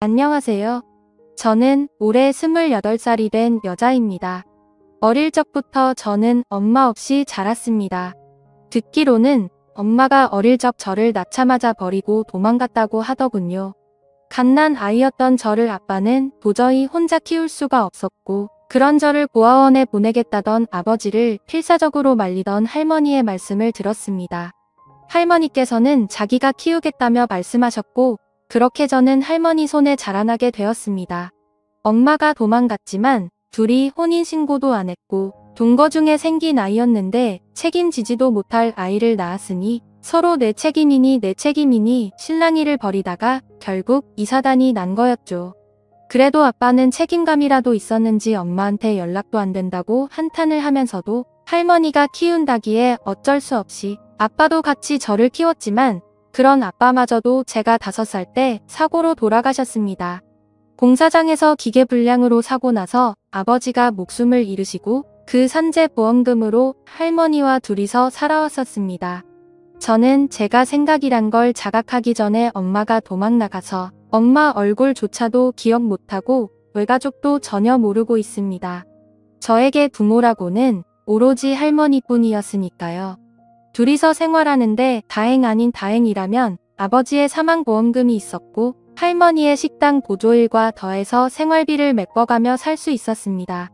안녕하세요. 저는 올해 28살이 된 여자입니다. 어릴 적부터 저는 엄마 없이 자랐습니다. 듣기로는 엄마가 어릴 적 저를 낳자마자 버리고 도망갔다고 하더군요. 갓난 아이였던 저를 아빠는 도저히 혼자 키울 수가 없었고 그런 저를 고아원에 보내겠다던 아버지를 필사적으로 말리던 할머니의 말씀을 들었습니다. 할머니께서는 자기가 키우겠다며 말씀하셨고 그렇게 저는 할머니 손에 자라나게 되었습니다. 엄마가 도망갔지만 둘이 혼인신고도 안 했고 동거 중에 생긴 아이였는데 책임지지도 못할 아이를 낳았으니 서로 내 책임이니 실랑이를 벌이다가 결국 이 사단이 난 거였죠. 그래도 아빠는 책임감이라도 있었는지 엄마한테 연락도 안 된다고 한탄을 하면서도 할머니가 키운다기에 어쩔 수 없이 아빠도 같이 저를 키웠지만 그런 아빠마저도 제가 5살 때 사고로 돌아가셨습니다. 공사장에서 기계불량으로 사고 나서 아버지가 목숨을 잃으시고 그 산재 보험금으로 할머니와 둘이서 살아왔었습니다. 저는 제가 생각이란 걸 자각하기 전에 엄마가 도망 나가서 엄마 얼굴조차도 기억 못하고 외가족도 전혀 모르고 있습니다. 저에게 부모라고는 오로지 할머니뿐이었으니까요. 둘이서 생활하는데 다행 아닌 다행이라면 아버지의 사망보험금이 있었고 할머니의 식당 보조일과 더해서 생활비를 메꿔가며 살 수 있었습니다.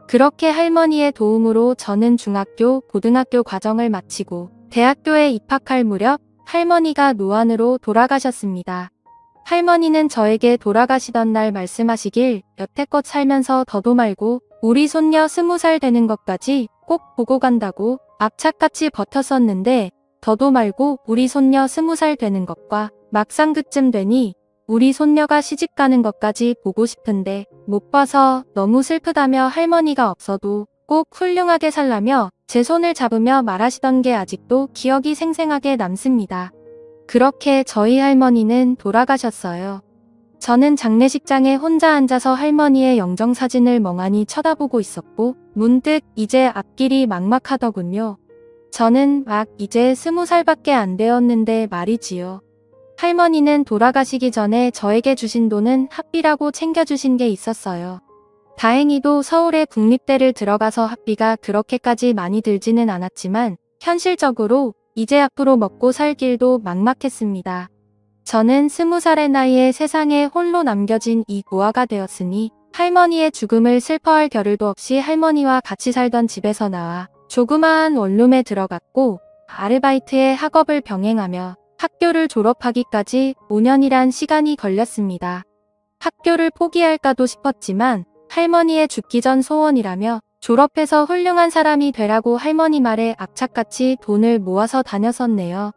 그렇게 할머니의 도움으로 저는 중학교, 고등학교 과정을 마치고 대학교에 입학할 무렵 할머니가 노안으로 돌아가셨습니다. 할머니는 저에게 돌아가시던 날 말씀하시길 여태껏 살면서 더도 말고 우리 손녀 20살 되는 것까지 꼭 보고 간다고 압착같이 버텼었는데 더도 말고 우리 손녀 20살 되는 것과 막상 그쯤 되니 우리 손녀가 시집가는 것까지 보고 싶은데 못 봐서 너무 슬프다며 할머니가 없어도 꼭 훌륭하게 살라며 제 손을 잡으며 말하시던 게 아직도 기억이 생생하게 남습니다. 그렇게 저희 할머니는 돌아가셨어요. 저는 장례식장에 혼자 앉아서 할머니의 영정사진을 멍하니 쳐다보고 있었고 문득 이제 앞길이 막막하더군요. 저는 막 이제 20살밖에 안 되었는데 말이지요. 할머니는 돌아가시기 전에 저에게 주신 돈은 학비라고 챙겨주신 게 있었어요. 다행히도 서울의 국립대를 들어가서 학비가 그렇게까지 많이 들지는 않았지만 현실적으로 이제 앞으로 먹고 살 길도 막막했습니다. 저는 20살의 나이에 세상에 홀로 남겨진 이 고아가 되었으니 할머니의 죽음을 슬퍼할 겨를도 없이 할머니와 같이 살던 집에서 나와 조그마한 원룸에 들어갔고 아르바이트의 학업을 병행하며 학교를 졸업하기까지 5년이란 시간이 걸렸습니다. 학교를 포기할까도 싶었지만 할머니의 죽기 전 소원이라며 졸업해서 훌륭한 사람이 되라고 할머니 말에 악착같이 돈을 모아서 다녔었네요.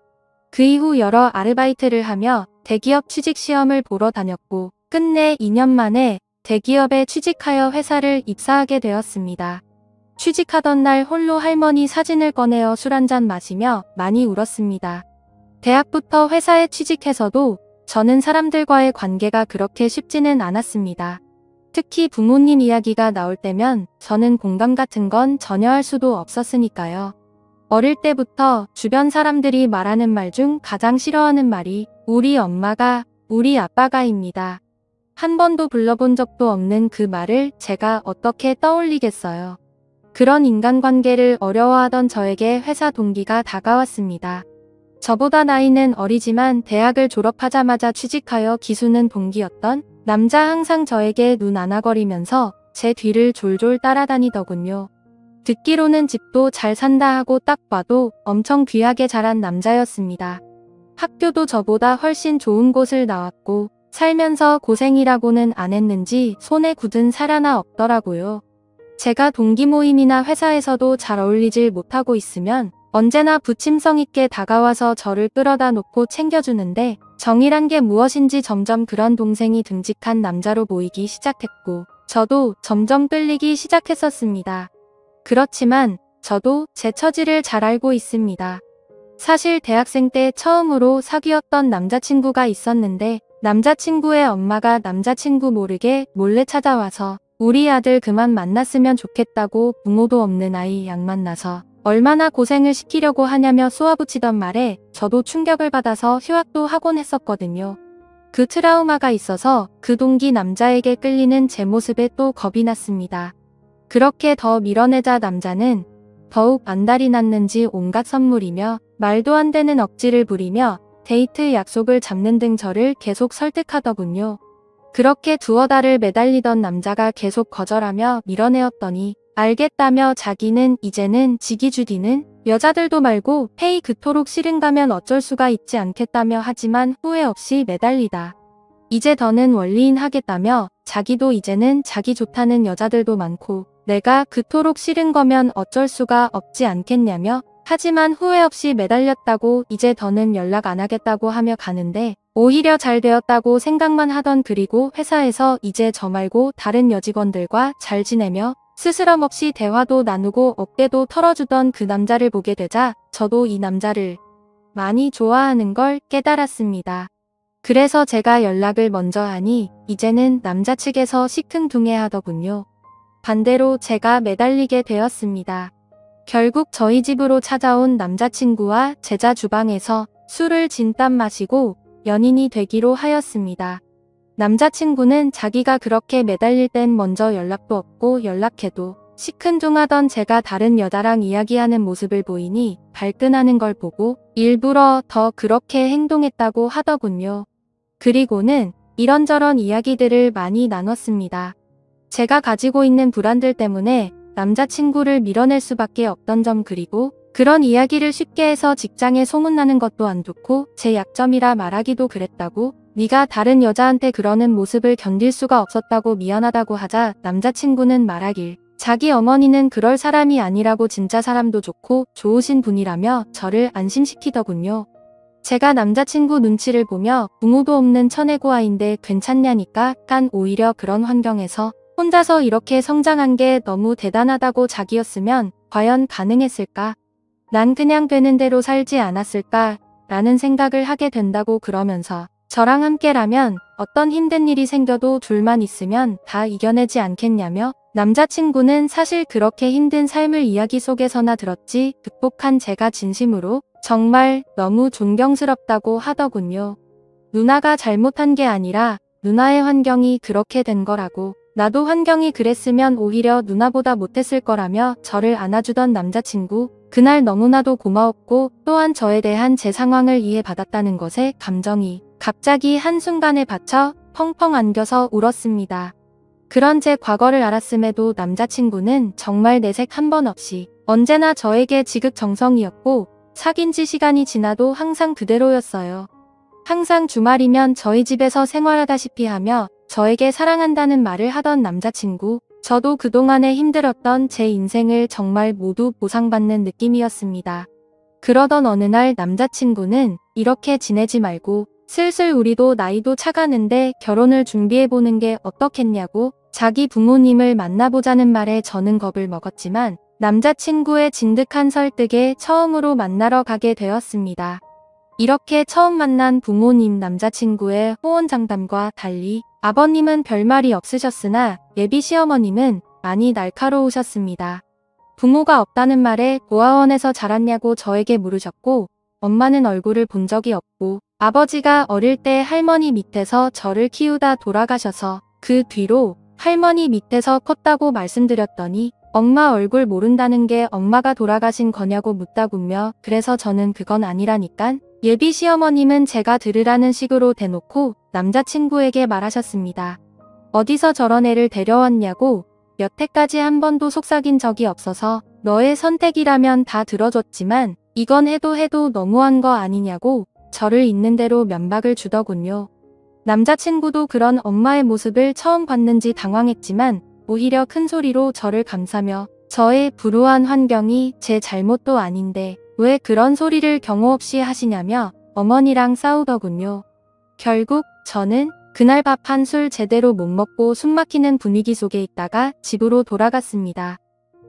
그 이후 여러 아르바이트를 하며 대기업 취직시험을 보러 다녔고 끝내 2년 만에 대기업에 취직하여 회사를 입사하게 되었습니다. 취직하던 날 홀로 할머니 사진을 꺼내어 술 한잔 마시며 많이 울었습니다. 대학부터 회사에 취직해서도 저는 사람들과의 관계가 그렇게 쉽지는 않았습니다. 특히 부모님 이야기가 나올 때면 저는 공감 같은 건 전혀 할 수도 없었으니까요. 어릴 때부터 주변 사람들이 말하는 말 중 가장 싫어하는 말이 우리 엄마가, 우리 아빠가입니다. 한 번도 불러본 적도 없는 그 말을 제가 어떻게 떠올리겠어요. 그런 인간관계를 어려워하던 저에게 회사 동기가 다가왔습니다. 저보다 나이는 어리지만 대학을 졸업하자마자 취직하여 기수는 동기였던 남자 항상 저에게 눈 안아거리면서 제 뒤를 졸졸 따라다니더군요. 듣기로는 집도 잘 산다 하고 딱 봐도 엄청 귀하게 자란 남자였습니다. 학교도 저보다 훨씬 좋은 곳을 나왔고 살면서 고생이라고는 안 했는지 손에 굳은 살 하나 없더라고요. 제가 동기 모임이나 회사에서도 잘 어울리질 못하고 있으면 언제나 부침성 있게 다가와서 저를 끌어다 놓고 챙겨주는데 정이란 게 무엇인지 점점 그런 동생이 듬직한 남자로 보이기 시작했고 저도 점점 끌리기 시작했었습니다. 그렇지만 저도 제 처지를 잘 알고 있습니다. 사실 대학생 때 처음으로 사귀었던 남자친구가 있었는데 남자친구의 엄마가 남자친구 모르게 몰래 찾아와서 우리 아들 그만 만났으면 좋겠다고 부모도 없는 아이 양 만나서 얼마나 고생을 시키려고 하냐며 쏘아붙이던 말에 저도 충격을 받아서 휴학도 하곤 했었거든요. 그 트라우마가 있어서 그 동기 남자에게 끌리는 제 모습에 또 겁이 났습니다. 그렇게 더 밀어내자 남자는 더욱 안달이 났는지 온갖 선물이며 말도 안 되는 억지를 부리며 데이트 약속을 잡는 등 저를 계속 설득하더군요. 그렇게 두어 달을 매달리던 남자가 계속 거절하며 밀어내었더니 알겠다며 자기는 이제는 지기주디는 여자들도 말고 헤이 그토록 싫은가면 어쩔 수가 있지 않겠다며 하지만 후회 없이 매달리다. 이제 더는 원리인 하겠다며 자기도 이제는 자기 좋다는 여자들도 많고 내가 그토록 싫은 거면 어쩔 수가 없지 않겠냐며 하지만 후회 없이 매달렸다고 이제 더는 연락 안 하겠다고 하며 가는데 오히려 잘 되었다고 생각만 하던 그리고 회사에서 이제 저 말고 다른 여직원들과 잘 지내며 스스럼 없이 대화도 나누고 어깨도 털어주던 그 남자를 보게 되자 저도 이 남자를 많이 좋아하는 걸 깨달았습니다. 그래서 제가 연락을 먼저 하니 이제는 남자 측에서 시큰둥해하더군요. 반대로 제가 매달리게 되었습니다. 결국 저희 집으로 찾아온 남자친구와 제자 주방에서 술을 진땀 마시고 연인이 되기로 하였습니다. 남자친구는 자기가 그렇게 매달릴 땐 먼저 연락도 없고 연락해도 시큰둥하던 제가 다른 여자랑 이야기하는 모습을 보이니 발끈하는 걸 보고 일부러 더 그렇게 행동했다고 하더군요. 그리고는 이런저런 이야기들을 많이 나눴습니다. 제가 가지고 있는 불안들 때문에 남자친구를 밀어낼 수밖에 없던 점 그리고 그런 이야기를 쉽게 해서 직장에 소문나는 것도 안 좋고 제 약점이라 말하기도 그랬다고 네가 다른 여자한테 그러는 모습을 견딜 수가 없었다고 미안하다고 하자 남자친구는 말하길 자기 어머니는 그럴 사람이 아니라고 진짜 사람도 좋고 좋으신 분이라며 저를 안심시키더군요. 제가 남자친구 눈치를 보며 부모도 없는 처내고 아인데 괜찮냐니까 깐 오히려 그런 환경에서 혼자서 이렇게 성장한 게 너무 대단하다고 자기였으면 과연 가능했을까? 난 그냥 되는 대로 살지 않았을까? 라는 생각을 하게 된다고 그러면서 저랑 함께라면 어떤 힘든 일이 생겨도 둘만 있으면 다 이겨내지 않겠냐며 남자친구는 사실 그렇게 힘든 삶을 이야기 속에서나 들었지 극복한 제가 진심으로 정말 너무 존경스럽다고 하더군요. 누나가 잘못한 게 아니라 누나의 환경이 그렇게 된 거라고 나도 환경이 그랬으면 오히려 누나보다 못했을 거라며 저를 안아주던 남자친구 그날 너무나도 고마웠고 또한 저에 대한 제 상황을 이해받았다는 것에 감정이 갑자기 한순간에 받쳐 펑펑 안겨서 울었습니다. 그런 제 과거를 알았음에도 남자친구는 정말 내색 한 번 없이 언제나 저에게 지극정성이었고 사귄 지 시간이 지나도 항상 그대로였어요. 항상 주말이면 저희 집에서 생활하다시피 하며 저에게 사랑한다는 말을 하던 남자친구, 저도 그동안에 힘들었던 제 인생을 정말 모두 보상받는 느낌이었습니다. 그러던 어느 날 남자친구는 이렇게 지내지 말고 슬슬 우리도 나이도 차가는데 결혼을 준비해보는 게 어떻겠냐고 자기 부모님을 만나보자는 말에 저는 겁을 먹었지만 남자친구의 진득한 설득에 처음으로 만나러 가게 되었습니다. 이렇게 처음 만난 부모님 남자친구의 호언장담과 달리 아버님은 별말이 없으셨으나 예비 시어머님은 많이 날카로우셨습니다. 부모가 없다는 말에 고아원에서 자랐냐고 저에게 물으셨고 엄마는 얼굴을 본 적이 없고 아버지가 어릴 때 할머니 밑에서 저를 키우다 돌아가셔서 그 뒤로 할머니 밑에서 컸다고 말씀드렸더니 엄마 얼굴 모른다는 게 엄마가 돌아가신 거냐고 묻다군요. 그래서 저는 그건 아니라니깐 예비 시어머님은 제가 들으라는 식으로 대놓고 남자친구에게 말하셨습니다. 어디서 저런 애를 데려왔냐고 여태까지 한 번도 속삭인 적이 없어서 너의 선택이라면 다 들어줬지만 이건 해도 너무한 거 아니냐고 저를 있는 대로 면박을 주더군요. 남자친구도 그런 엄마의 모습을 처음 봤는지 당황했지만 오히려 큰 소리로 저를 감싸며 저의 불우한 환경이 제 잘못도 아닌데 왜 그런 소리를 경호 없이 하시냐며 어머니랑 싸우더군요. 결국 저는 그날 밥 한 술 제대로 못 먹고 숨막히는 분위기 속에 있다가 집으로 돌아갔습니다.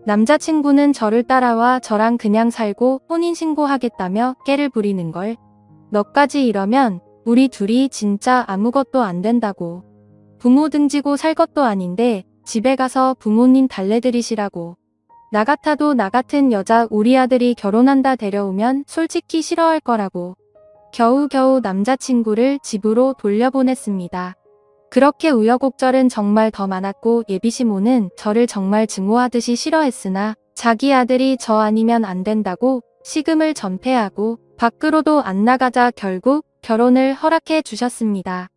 남자친구는 저를 따라와 저랑 그냥 살고 혼인신고하겠다며 깨를 부리는 걸. 너까지 이러면 우리 둘이 진짜 아무것도 안 된다고. 부모 등지고 살 것도 아닌데 집에 가서 부모님 달래드리시라고. 나 같아도 나 같은 여자 우리 아들이 결혼한다 데려오면 솔직히 싫어할 거라고. 겨우겨우 남자친구를 집으로 돌려보냈습니다. 그렇게 우여곡절은 정말 더 많았고 예비시모는 저를 정말 증오하듯이 싫어했으나 자기 아들이 저 아니면 안 된다고 식음을 전폐하고 밖으로도 안 나가자 결국 결혼을 허락해 주셨습니다.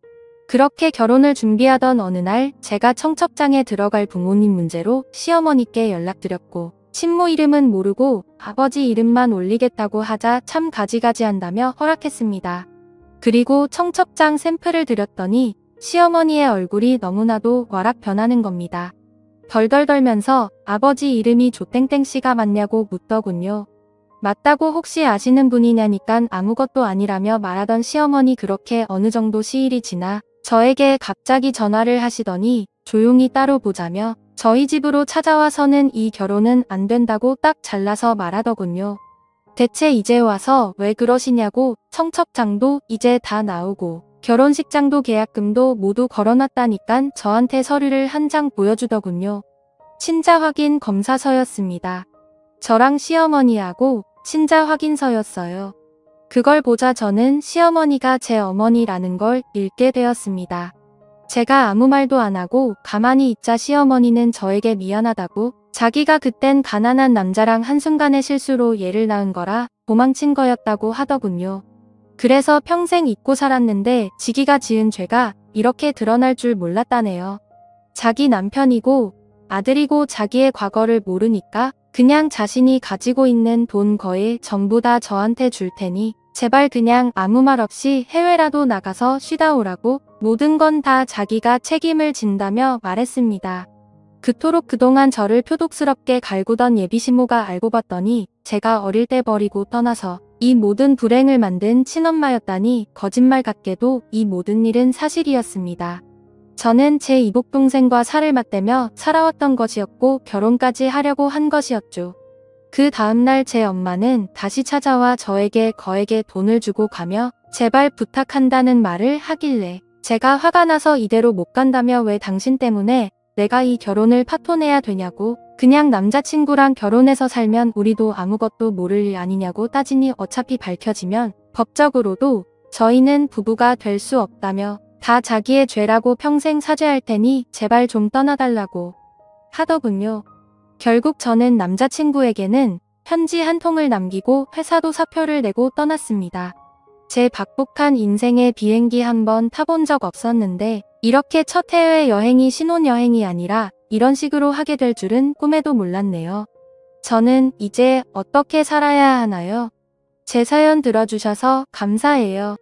그렇게 결혼을 준비하던 어느 날 제가 청첩장에 들어갈 부모님 문제로 시어머니께 연락드렸고 친모 이름은 모르고 아버지 이름만 올리겠다고 하자 참 가지가지한다며 허락했습니다. 그리고 청첩장 샘플을 드렸더니 시어머니의 얼굴이 너무나도 와락 변하는 겁니다. 덜덜 떨면서 아버지 이름이 조땡땡씨가 맞냐고 묻더군요. 맞다고 혹시 아시는 분이냐니깐 아무것도 아니라며 말하던 시어머니 그렇게 어느 정도 시일이 지나 저에게 갑자기 전화를 하시더니 조용히 따로 보자며 저희 집으로 찾아와서는 이 결혼은 안 된다고 딱 잘라서 말하더군요. 대체 이제 와서 왜 그러시냐고 청첩장도 이제 다 나오고 결혼식장도 계약금도 모두 걸어놨다니깐 저한테 서류를 한 장 보여주더군요. 친자 확인 검사서였습니다. 저랑 시어머니하고 친자 확인서였어요. 그걸 보자 저는 시어머니가 제 어머니라는 걸 읽게 되었습니다. 제가 아무 말도 안 하고 가만히 있자 시어머니는 저에게 미안하다고 자기가 그땐 가난한 남자랑 한순간의 실수로 얘를 낳은 거라 도망친 거였다고 하더군요. 그래서 평생 잊고 살았는데 지기가 지은 죄가 이렇게 드러날 줄 몰랐다네요. 자기 남편이고 아들이고 자기의 과거를 모르니까 그냥 자신이 가지고 있는 돈 거의 전부 다 저한테 줄 테니 제발 그냥 아무 말 없이 해외라도 나가서 쉬다 오라고 모든 건 다 자기가 책임을 진다며 말했습니다. 그토록 그동안 저를 표독스럽게 갈구던 예비시모가 알고 봤더니 제가 어릴 때 버리고 떠나서 이 모든 불행을 만든 친엄마였다니 거짓말 같게도 이 모든 일은 사실이었습니다. 저는 제 이복동생과 살을 맞대며 살아왔던 것이었고 결혼까지 하려고 한 것이었죠. 그 다음날 제 엄마는 다시 찾아와 저에게 거액의 돈을 주고 가며 제발 부탁한다는 말을 하길래 제가 화가 나서 이대로 못 간다며 왜 당신 때문에 내가 이 결혼을 파토내야 되냐고 그냥 남자친구랑 결혼해서 살면 우리도 아무것도 모를 일 아니냐고 따지니 어차피 밝혀지면 법적으로도 저희는 부부가 될 수 없다며 다 자기의 죄라고 평생 사죄할 테니 제발 좀 떠나달라고 하더군요. 결국 저는 남자친구에게는 편지 한 통을 남기고 회사도 사표를 내고 떠났습니다. 제 박복한 인생의 비행기 한 번 타본 적 없었는데 이렇게 첫 해외 여행이 신혼여행이 아니라 이런 식으로 하게 될 줄은 꿈에도 몰랐네요. 저는 이제 어떻게 살아야 하나요? 제 사연 들어주셔서 감사해요.